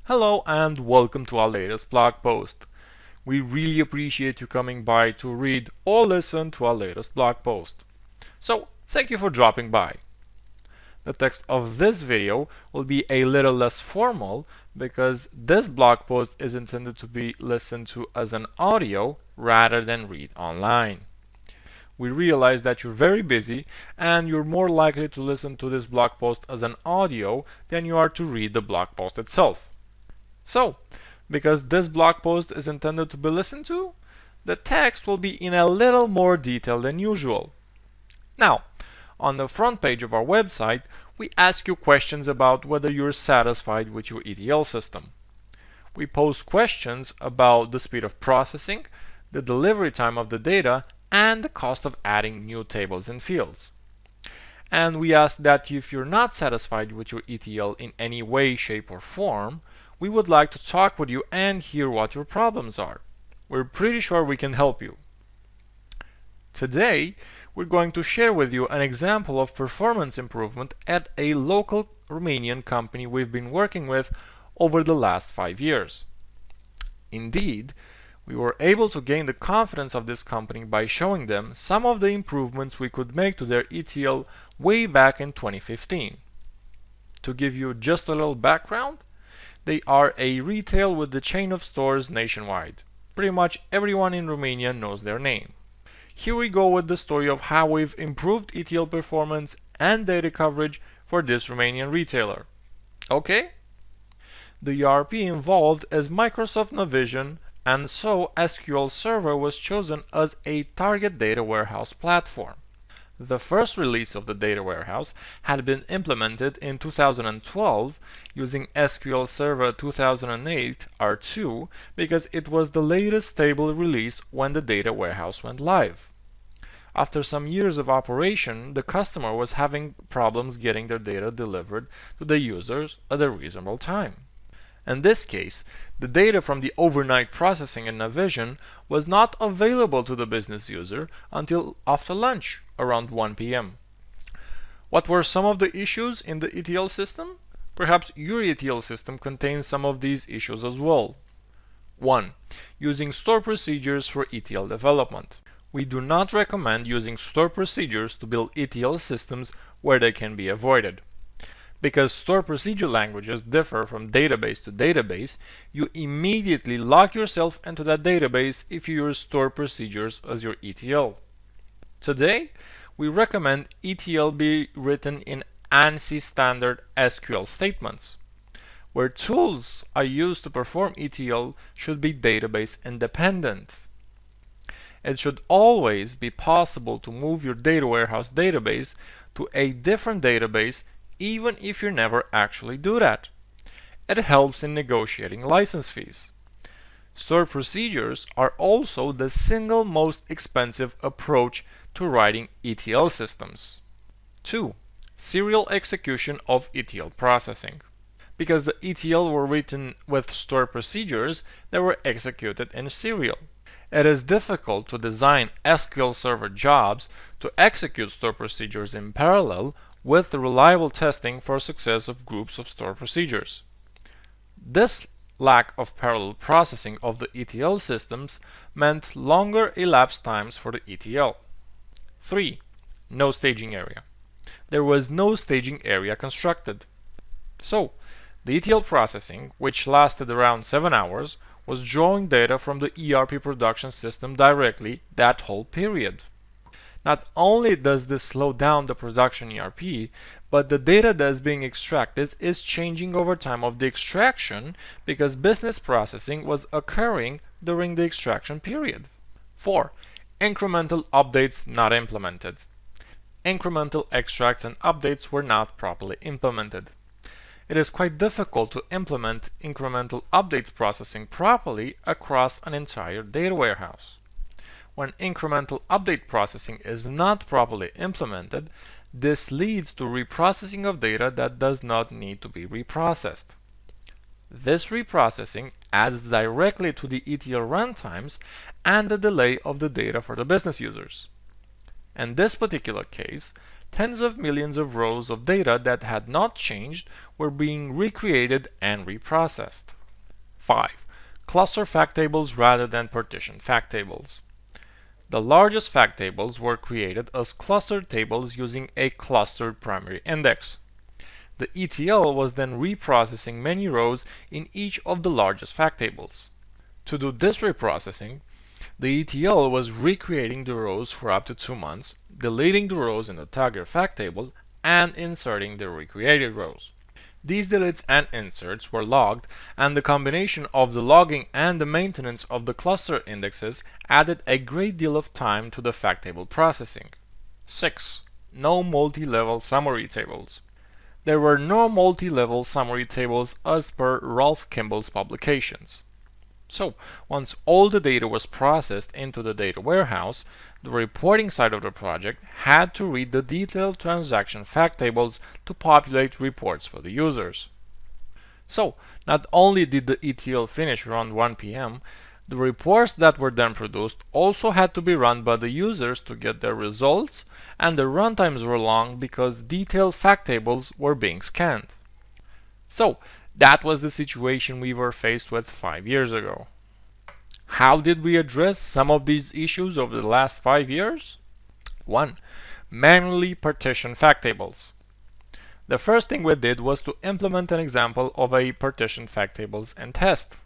Hello and welcome to our latest blog post. We really appreciate you coming by to read or listen to our latest blog post. So, thank you for dropping by. The text of this video will be a little less formal because this blog post is intended to be listened to as an audio rather than read online. We realize that you're very busy and you're more likely to listen to this blog post as an audio than you are to read the blog post itself. So, because this blog post is intended to be listened to, the text will be in a little more detail than usual. Now, on the front page of our website, we ask you questions about whether you're satisfied with your ETL system. We post questions about the speed of processing, the delivery time of the data, and the cost of adding new tables and fields. And we ask that if you're not satisfied with your ETL in any way, shape, or form, we would like to talk with you and hear what your problems are. We're pretty sure we can help you. Today, we're going to share with you an example of performance improvement at a local Romanian company we've been working with over the last 5 years. Indeed, we were able to gain the confidence of this company by showing them some of the improvements we could make to their ETL way back in 2015. To give you just a little background, they are a retail with the chain of stores nationwide. Pretty much everyone in Romania knows their name. Here we go with the story of how we've improved ETL performance and data coverage for this Romanian retailer. Okay? The ERP involved is Microsoft Navision, and so SQL Server was chosen as a target data warehouse platform. The first release of the data warehouse had been implemented in 2012 using SQL Server 2008 R2 because it was the latest stable release when the data warehouse went live. After some years of operation, the customer was having problems getting their data delivered to the users at a reasonable time. In this case, the data from the overnight processing in Navision was not available to the business user until after lunch, around 1 p.m. What were some of the issues in the ETL system? Perhaps your ETL system contains some of these issues as well. 1. Using store procedures for ETL development. We do not recommend using store procedures to build ETL systems where they can be avoided. Because store procedure languages differ from database to database, you immediately lock yourself into that database if you use store procedures as your ETL. Today, we recommend ETL be written in ANSI standard SQL statements. Where tools are used to perform ETL should be database independent. It should always be possible to move your data warehouse database to a different database even if you never actually do that. It helps in negotiating license fees. Store procedures are also the single most expensive approach to writing ETL systems. 2. Serial execution of ETL processing. Because the ETL were written with store procedures, they were executed in serial. It is difficult to design SQL Server jobs to execute store procedures in parallel with the reliable testing for success of groups of store procedures. This lack of parallel processing of the ETL systems meant longer elapsed times for the ETL. 3. No staging area. There was no staging area constructed. So, the ETL processing, which lasted around 7 hours, was drawing data from the ERP production system directly that whole period. Not only does this slow down the production ERP, but the data that is being extracted is changing over time of the extraction because business processing was occurring during the extraction period. 4. Incremental updates not implemented. Incremental extracts and updates were not properly implemented. It is quite difficult to implement incremental updates processing properly across an entire data warehouse. When incremental update processing is not properly implemented, this leads to reprocessing of data that does not need to be reprocessed. This reprocessing adds directly to the ETL runtimes and the delay of the data for the business users. In this particular case, Tens of millions of rows of data that had not changed were being recreated and reprocessed. 5. Cluster fact tables rather than partition fact tables. The largest fact tables were created as clustered tables using a clustered primary index. The ETL was then reprocessing many rows in each of the largest fact tables. To do this reprocessing, the ETL was recreating the rows for up to 2 months, deleting the rows in the target fact table, and inserting the recreated rows. These deletes and inserts were logged, and the combination of the logging and the maintenance of the cluster indexes added a great deal of time to the fact table processing. 6. No multi-level summary tables. There were no multi-level summary tables as per Ralph Kimball's publications. So, once all the data was processed into the data warehouse, the reporting side of the project had to read the detailed transaction fact tables to populate reports for the users. So, not only did the ETL finish around 1 p.m., the reports that were then produced also had to be run by the users to get their results, and the runtimes were long because detailed fact tables were being scanned. So, that was the situation we were faced with 5 years ago. How did we address some of these issues over the last 5 years? 1. Manually partition fact tables. The first thing we did was to implement an example of a partition fact tables and test.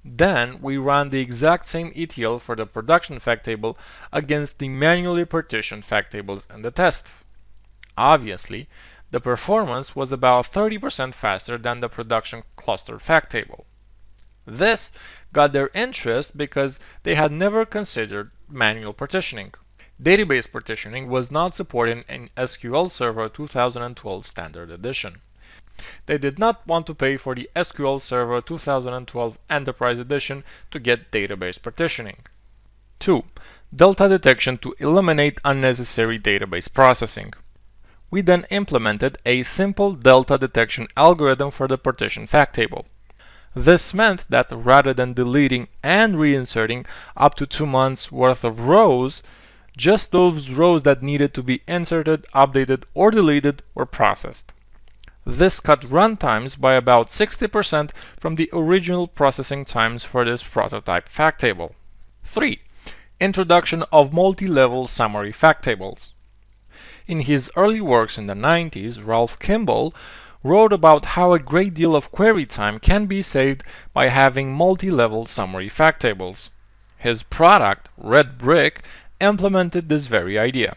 Then we ran the exact same ETL for the production fact table against the manually partitioned fact tables and the test. Obviously, the performance was about 30% faster than the production cluster fact table. This got their interest because they had never considered manual partitioning. Database partitioning was not supported in SQL Server 2012 Standard Edition. They did not want to pay for the SQL Server 2012 Enterprise Edition to get database partitioning. 2. Delta detection to eliminate unnecessary database processing. We then implemented a simple delta detection algorithm for the partition fact table. This meant that rather than deleting and reinserting up to 2 months worth of rows, just those rows that needed to be inserted, updated, or deleted were processed. This cut runtimes by about 60% from the original processing times for this prototype fact table. 3. Introduction of multi-level summary fact tables. In his early works in the 90s, Ralph Kimball wrote about how a great deal of query time can be saved by having multi-level summary fact tables. His product, Red Brick, implemented this very idea.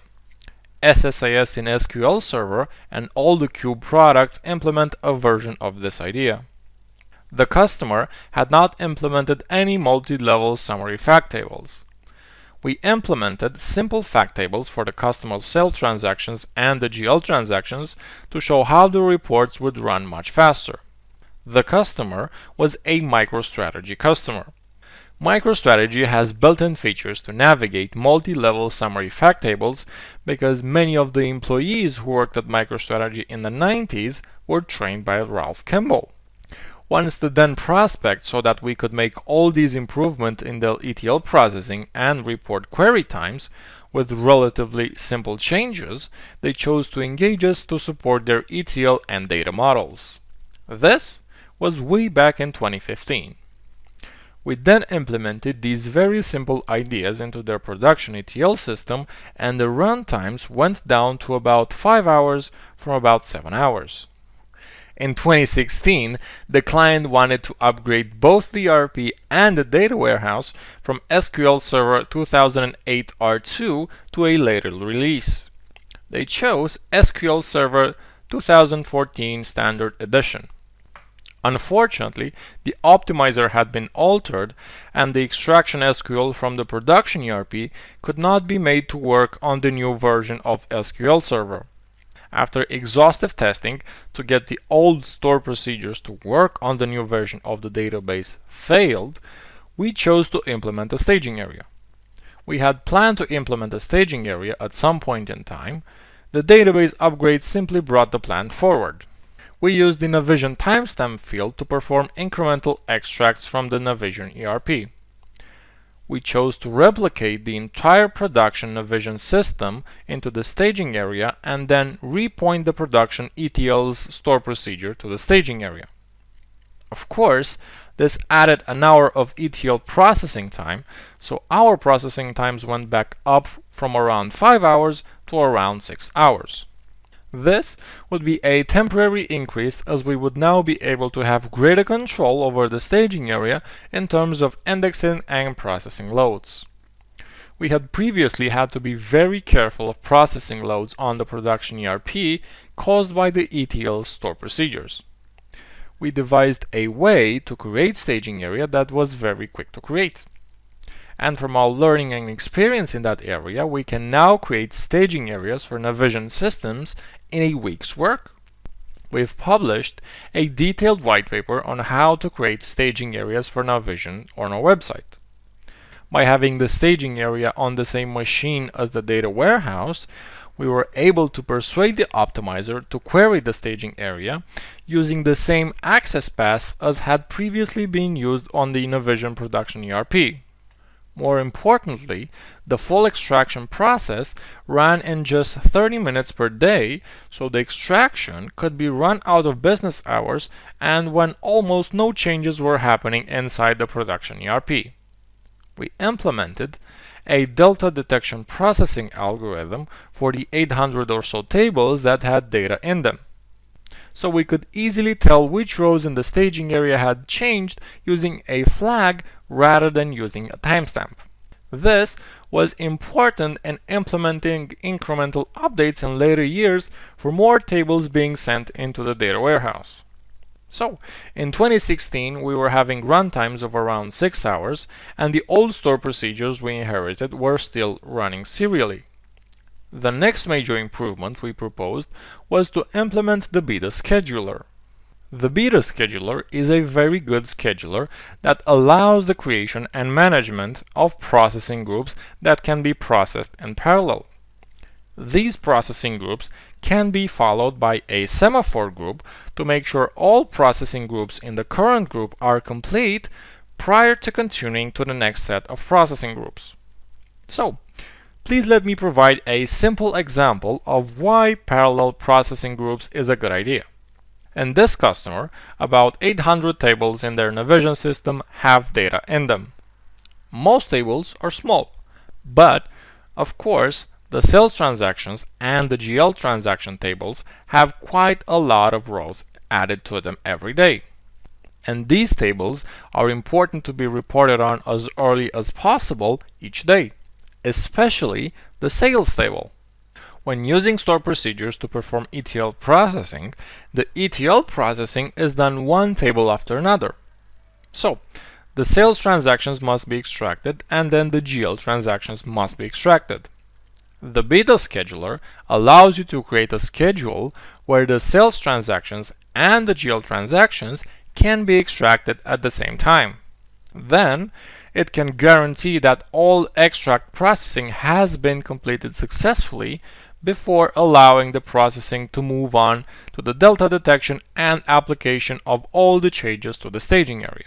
SSIS in SQL Server and all the Cube products implement a version of this idea. The customer had not implemented any multi-level summary fact tables. We implemented simple fact tables for the customer sale transactions and the GL transactions to show how the reports would run much faster. The customer was a MicroStrategy customer. MicroStrategy has built-in features to navigate multi-level summary fact tables because many of the employees who worked at MicroStrategy in the 90s were trained by Ralph Kimball. Once the then prospect saw that we could make all these improvements in the ETL processing and report query times with relatively simple changes, they chose to engage us to support their ETL and data models. This was way back in 2015. We then implemented these very simple ideas into their production ETL system, and the run times went down to about 5 hours from about 7 hours. In 2016, the client wanted to upgrade both the ERP and the data warehouse from SQL Server 2008 R2 to a later release. They chose SQL Server 2014 Standard Edition. Unfortunately, the optimizer had been altered, and the extraction SQL from the production ERP could not be made to work on the new version of SQL Server. After exhaustive testing to get the old store procedures to work on the new version of the database failed, we chose to implement a staging area. We had planned to implement a staging area at some point in time. The database upgrade simply brought the plan forward. We used the Navision timestamp field to perform incremental extracts from the Navision ERP. we chose to replicate the entire production Navision system into the staging area and then repoint the production ETL's store procedure to the staging area. Of course, this added an hour of ETL processing time, so our processing times went back up from around 5 hours to around 6 hours. This would be a temporary increase, as we would now be able to have greater control over the staging area in terms of indexing and processing loads. We had previously had to be very careful of processing loads on the production ERP caused by the ETL store procedures. We devised a way to create staging area that was very quick to create. And from our learning and experience in that area, we can now create staging areas for Navision systems in a week's work. We've published a detailed white paper on how to create staging areas for Navision on our website. By having the staging area on the same machine as the data warehouse, we were able to persuade the optimizer to query the staging area using the same access paths as had previously been used on the Navision production ERP. More importantly, the full extraction process ran in just 30 minutes per day, so the extraction could be run out of business hours and when almost no changes were happening inside the production ERP. We implemented a delta detection processing algorithm for the 800 or so tables that had data in them, so we could easily tell which rows in the staging area had changed using a flag rather than using a timestamp. This was important in implementing incremental updates in later years for more tables being sent into the data warehouse. So, in 2016, we were having runtimes of around 6 hours, and the old store procedures we inherited were still running serially. The next major improvement we proposed was to implement the BIDA scheduler. The BIDA scheduler is a very good scheduler that allows the creation and management of processing groups that can be processed in parallel. These processing groups can be followed by a semaphore group to make sure all processing groups in the current group are complete prior to continuing to the next set of processing groups. So, please let me provide a simple example of why parallel processing groups is a good idea. In this customer, about 800 tables in their Navision system have data in them. Most tables are small, but of course the sales transactions and the GL transaction tables have quite a lot of rows added to them every day. And these tables are important to be reported on as early as possible each day, especially the sales table. When using store procedures to perform ETL processing, the ETL processing is done one table after another. So, the sales transactions must be extracted and then the GL transactions must be extracted. The BIDA scheduler allows you to create a schedule where the sales transactions and the GL transactions can be extracted at the same time. Then, it can guarantee that all extract processing has been completed successfully before allowing the processing to move on to the delta detection and application of all the changes to the staging area.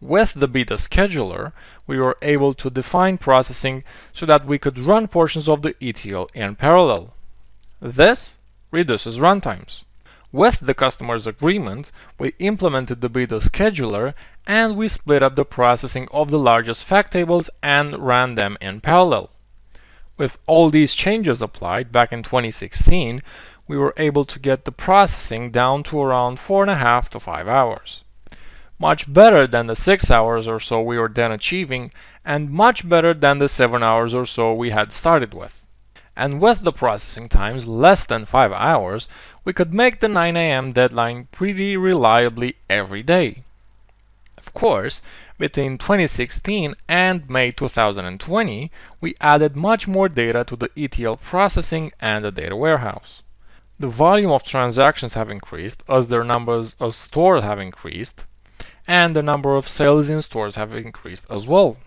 With the BIDA scheduler, we were able to define processing so that we could run portions of the ETL in parallel. This reduces runtimes. With the customer's agreement, we implemented the BIDA scheduler and we split up the processing of the largest fact tables and ran them in parallel. With all these changes applied back in 2016, we were able to get the processing down to around 4.5 to 5 hours. Much better than the 6 hours or so we were then achieving, and much better than the 7 hours or so we had started with. And with the processing times less than 5 hours, we could make the 9 AM deadline pretty reliably every day. Of course, between 2016 and May 2020, we added much more data to the ETL processing and the data warehouse. The volume of transactions have increased as their numbers of stores have increased, and the number of sales in stores have increased as well.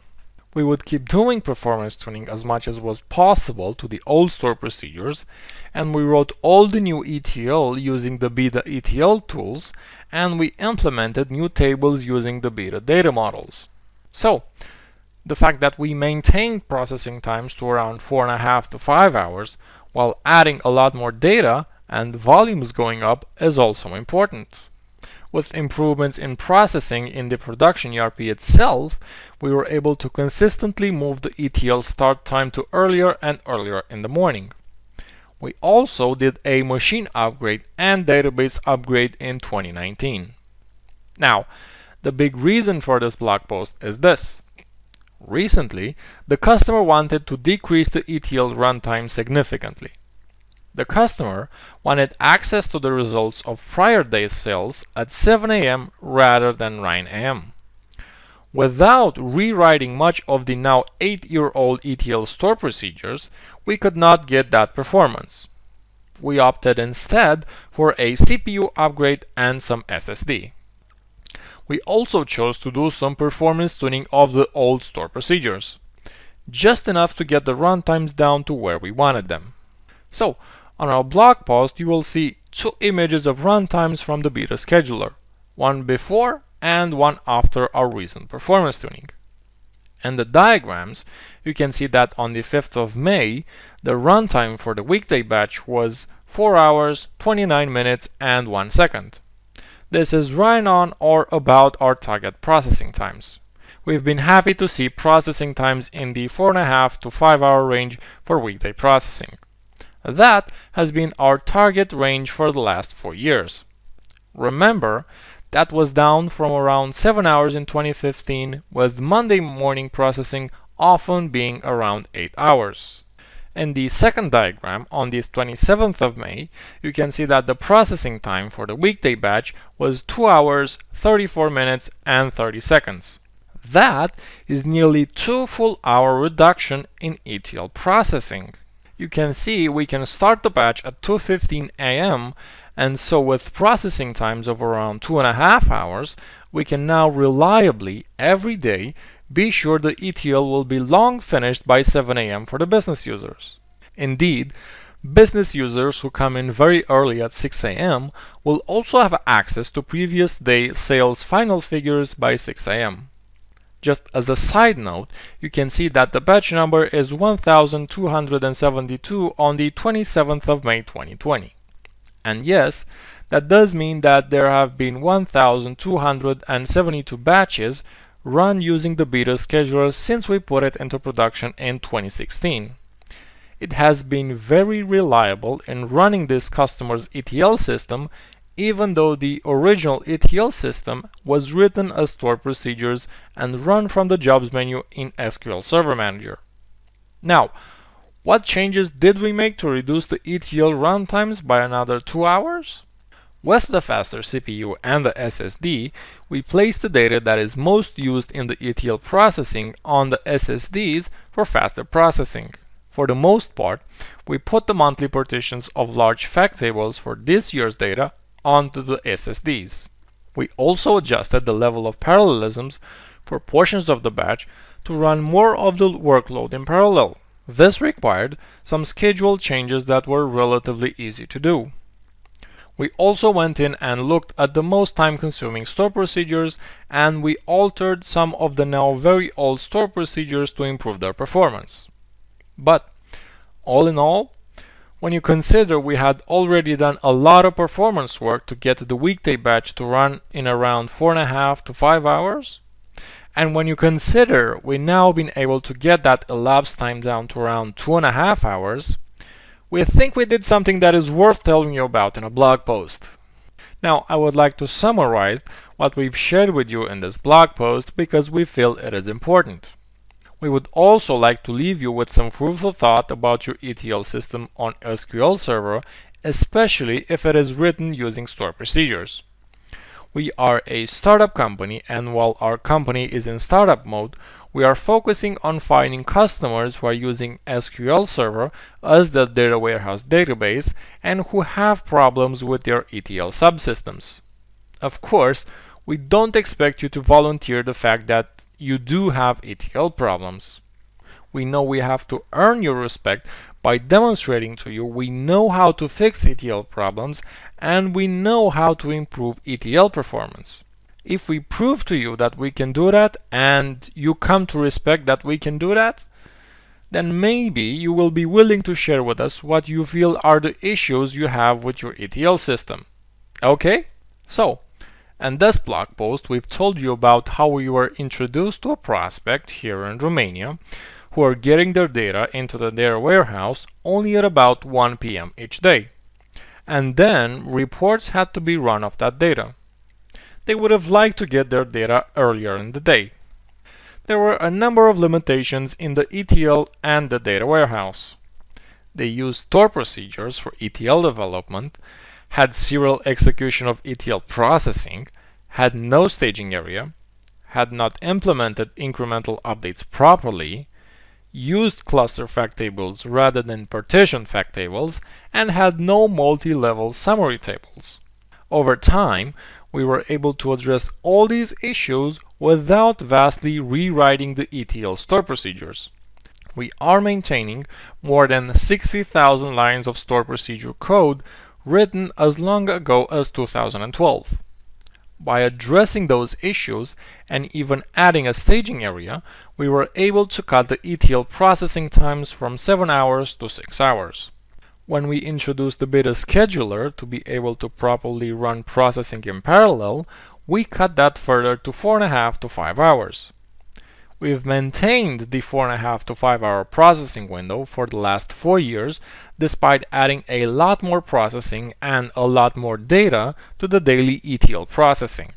We would keep doing performance tuning as much as was possible to the old store procedures, and we wrote all the new ETL using the BIDA ETL tools, and we implemented new tables using the BIDA data models. So, The fact that we maintained processing times to around 4.5 to 5 hours while adding a lot more data and volumes going up is also important. With improvements in processing in the production ERP itself, we were able to consistently move the ETL start time to earlier and earlier in the morning. We also did a machine upgrade and database upgrade in 2019. Now, the big reason for this blog post is this. Recently, the customer wanted to decrease the ETL runtime significantly. The customer wanted access to the results of prior day's sales at 7 a.m. rather than 9 a.m. Without rewriting much of the now 8-year-old ETL store procedures, we could not get that performance. We opted instead for a CPU upgrade and some SSD. We also chose to do some performance tuning of the old store procedures, just enough to get the runtimes down to where we wanted them. So, on our blog post you will see two images of runtimes from the BIDA scheduler, one before and one after our recent performance tuning. In the diagrams, you can see that on the 5th of May, the runtime for the weekday batch was 4 hours, 29 minutes, and 1 second. This is right on or about our target processing times. We've been happy to see processing times in the 4.5 to 5 hour range for weekday processing. That has been our target range for the last 4 years. Remember, that was down from around 7 hours in 2015, with Monday morning processing often being around 8 hours. In the second diagram, on the 27th of May, you can see that the processing time for the weekday batch was 2 hours, 34 minutes, and 30 seconds. That is nearly 2 full hour reduction in ETL processing. You can see we can start the batch at 2:15 a.m. and so with processing times of around 2.5 hours, we can now reliably, every day, be sure the ETL will be long finished by 7 a.m. for the business users. Indeed, business users who come in very early at 6 a.m. will also have access to previous day sales final figures by 6 a.m. Just as a side note, you can see that the batch number is 1272 on the 27th of May 2020. And yes, that does mean that there have been 1272 batches run using the BIDA scheduler since we put it into production in 2016. It has been very reliable in running this customer's ETL system, even though the original ETL system was written as stored procedures and run from the jobs menu in SQL Server Manager. Now, what changes did we make to reduce the ETL runtimes by another 2 hours? With the faster CPU and the SSD, we place the data that is most used in the ETL processing on the SSDs for faster processing. For the most part, we put the monthly partitions of large fact tables for this year's data onto the SSDs. We also adjusted the level of parallelisms for portions of the batch to run more of the workload in parallel. This required some schedule changes that were relatively easy to do. We also went in and looked at the most time-consuming store procedures, and we altered some of the now very old store procedures to improve their performance. But all in all, when you consider we had already done a lot of performance work to get the weekday batch to run in around 4.5 to 5 hours, and when you consider we now been able to get that elapsed time down to around 2.5 hours, we think we did something that is worth telling you about in a blog post. Now, I would like to summarize what we've shared with you in this blog post because we feel it is important. We would also like to leave you with some fruitful thought about your ETL system on SQL Server, especially if it is written using store procedures. We are a startup company, and while our company is in startup mode, we are focusing on finding customers who are using SQL Server as the data warehouse database and who have problems with their ETL subsystems. Of course, we don't expect you to volunteer the fact that you do have ETL problems. We know we have to earn your respect by demonstrating to you we know how to fix ETL problems and we know how to improve ETL performance. If we prove to you that we can do that and you come to respect that we can do that, then maybe you will be willing to share with us what you feel are the issues you have with your ETL system. Okay? So, in this blog post, we've told you about how we were introduced to a prospect here in Romania who are getting their data into the data warehouse only at about 1 p.m. each day. And then reports had to be run off that data. They would have liked to get their data earlier in the day. There were a number of limitations in the ETL and the data warehouse. They used store procedures for ETL development, had serial execution of ETL processing, had no staging area, had not implemented incremental updates properly, used cluster fact tables rather than partition fact tables, and had no multi-level summary tables. Over time, we were able to address all these issues without vastly rewriting the ETL store procedures. We are maintaining more than 60,000 lines of store procedure code written as long ago as 2012. By addressing those issues and even adding a staging area, we were able to cut the ETL processing times from 7 hours to 6 hours. When we introduced the BIDA scheduler to be able to properly run processing in parallel, we cut that further to 4.5 to 5 hours. We've maintained the 4.5 to 5 hour processing window for the last 4 years, despite adding a lot more processing and a lot more data to the daily ETL processing.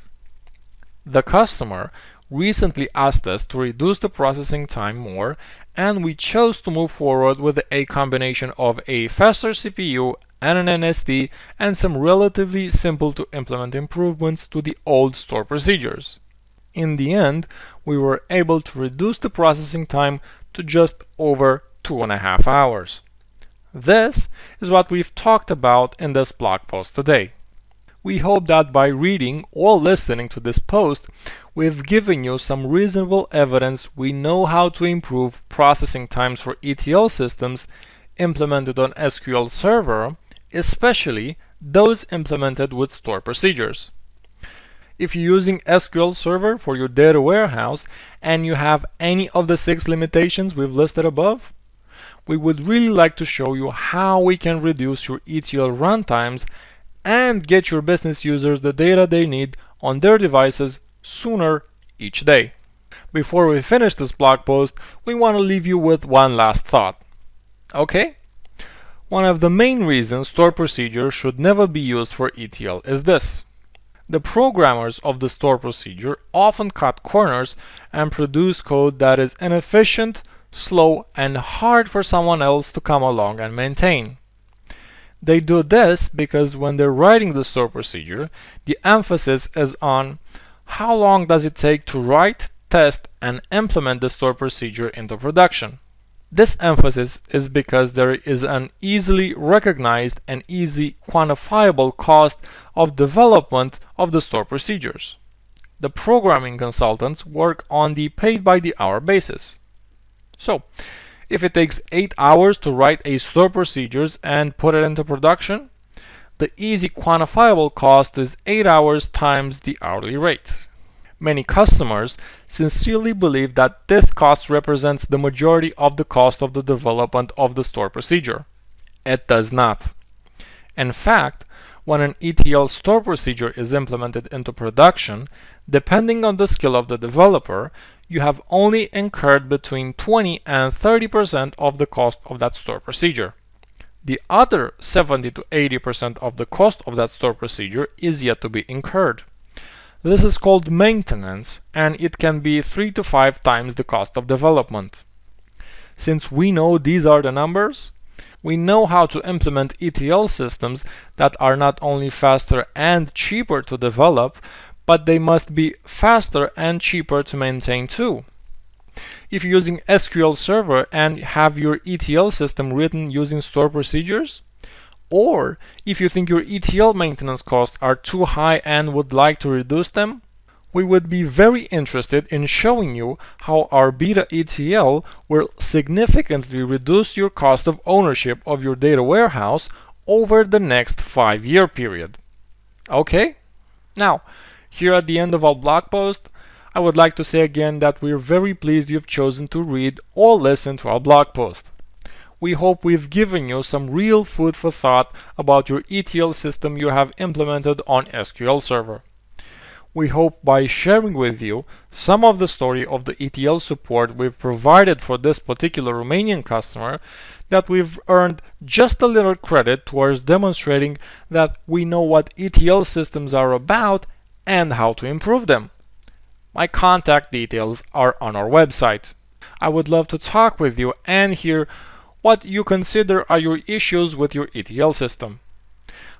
The customer recently asked us to reduce the processing time more, and we chose to move forward with a combination of a faster CPU and an NSD and some relatively simple to implement improvements to the old store procedures. In the end, we were able to reduce the processing time to just over 2.5 hours. This is what we've talked about in this blog post today. We hope that by reading or listening to this post, we've given you some reasonable evidence we know how to improve processing times for ETL systems implemented on SQL Server, especially those implemented with store procedures. If you're using SQL Server for your data warehouse and you have any of the 6 limitations we've listed above, we would really like to show you how we can reduce your ETL runtimes and get your business users the data they need on their devices sooner each day. Before we finish this blog post, we want to leave you with one last thought. Okay? One of the main reasons store procedure should never be used for ETL is this. The programmers of the store procedure often cut corners and produce code that is inefficient, slow, and hard for someone else to come along and maintain. They do this because when they're writing the store procedure, the emphasis is on how long does it take to write, test, and implement the store procedure into production. This emphasis is because there is an easily recognized and easy quantifiable cost of development of the store procedures. The programming consultants work on the paid-by-the-hour basis. So, if it takes 8 hours to write a store procedures and put it into production, the easy quantifiable cost is 8 hours times the hourly rate. Many customers sincerely believe that this cost represents the majority of the cost of the development of the store procedure. It does not. In fact, when an ETL store procedure is implemented into production, depending on the skill of the developer, you have only incurred between 20 and 30% of the cost of that store procedure. The other 70 to 80% of the cost of that store procedure is yet to be incurred. This is called maintenance, and it can be 3 to 5 times the cost of development. Since we know these are the numbers, we know how to implement ETL systems that are not only faster and cheaper to develop, but they must be faster and cheaper to maintain too. If you're using SQL Server and have your ETL system written using store procedures, or if you think your ETL maintenance costs are too high and would like to reduce them, we would be very interested in showing you how our BIDA ETL will significantly reduce your cost of ownership of your data warehouse over the next 5-year period. Okay? Now, Here at the end of our blog post, I would like to say again that we're very pleased you've chosen to read or listen to our blog post. We hope we've given you some real food for thought about your ETL system you have implemented on SQL Server. We hope by sharing with you some of the story of the ETL support we've provided for this particular Romanian customer that we've earned just a little credit towards demonstrating that we know what ETL systems are about and how to improve them. My contact details are on our website. I would love to talk with you and hear what you consider are your issues with your ETL system.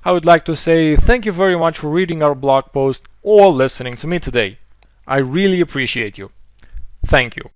I would like to say thank you very much for reading our blog post or listening to me today. I really appreciate you. Thank you.